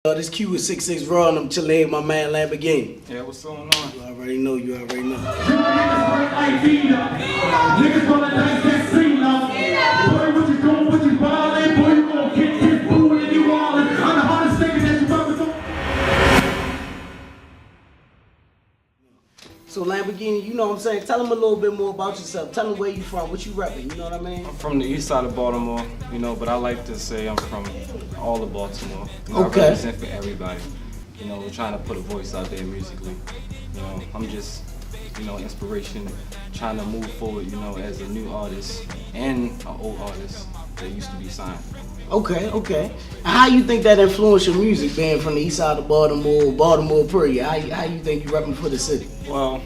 This Q is 66 Raw, and I'm chilling with my man Lamborghini. Yeah, what's going on? You already know, you already know. Niggas wanna nice that scene up. Boy, what you doing, what you ballin'? Boy, you gon' get this food and you wallin'. I'm the hardest nigga that you ever saw. So Lamborghini, you know what I'm saying? Tell them a little bit more about yourself. Tell them where you from, what you repping, you know what I mean? I'm from the east side of Baltimore, but I like to say I'm from all of Baltimore. Okay. I represent for everybody. We're trying to put a voice out there musically. I'm just, inspiration, trying to move forward, as a new artist and an old artist that used to be signed. Okay. How you think that influenced your music, being from the east side of Baltimore period? How you think you repping for the city? Well,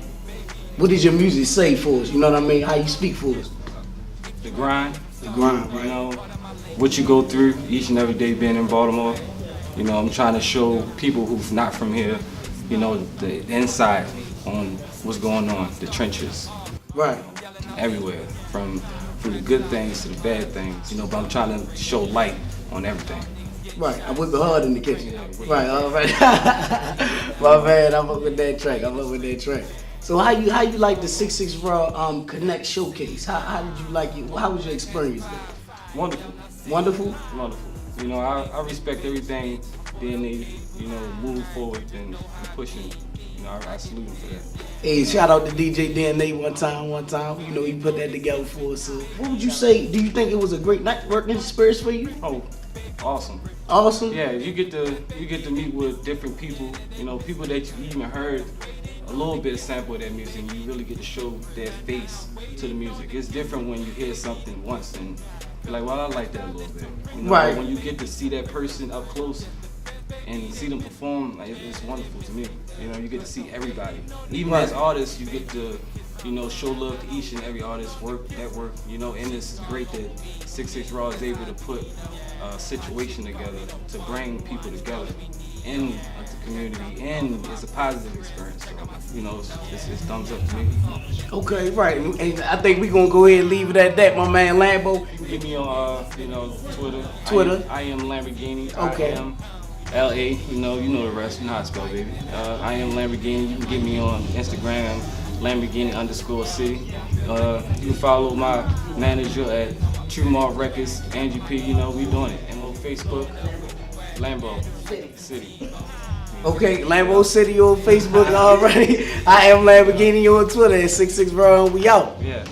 What does your music say for us? You know what I mean? How you speak for us? the grind, The grind, right? what you go through each and every day being in Baltimore. I'm trying to show people who's not from here, the inside on what's going on, the trenches, Right. everywhere, from the good things to the bad things, but I'm trying to show light on everything. Right, I whip it hard in the kitchen. Yeah, Right, all right. My man, I'm up with that track. So how you like the 66 Raw Connect Showcase? How did you like it? How was your experience there? Wonderful, Wonderful? wonderful. I respect everything being they, move forward and pushing. I salute them for that. Hey, shout out to DJ DNA one time. He put that together for us. So what would you say? Do you think it was a great networking experience for you? Oh, awesome. Awesome? Yeah, you get to meet with different people, people that you even heard a little bit of sample of that music, and you really get to show their face to the music. It's different when you hear something once and you're like, well, I like that a little bit. Right. But when you get to see that person up close and see them perform, it's wonderful to me. You get to see everybody. Even Right. as artists, you get to, show love to each and every artist, work, and it's great that 66 Raw is able to put a situation together to bring people together in the community, and it's a positive experience. So, it's thumbs up to me. Okay, right. And I think we're gonna go ahead and leave it at that, my man Lambo. You can get me on, Twitter. Twitter. I am Lamborghini. Okay. I am LA. You know the rest. You know how to spell, baby. I am Lamborghini. You can get me on Instagram, Lamborghini_city. You can follow my manager at True Mark Records, Angie P. We doing it. And on Facebook, Lambo City. Okay, Lambo City on Facebook already. I am Lamborghini on Twitter at 66 Raw, and we out. Yeah.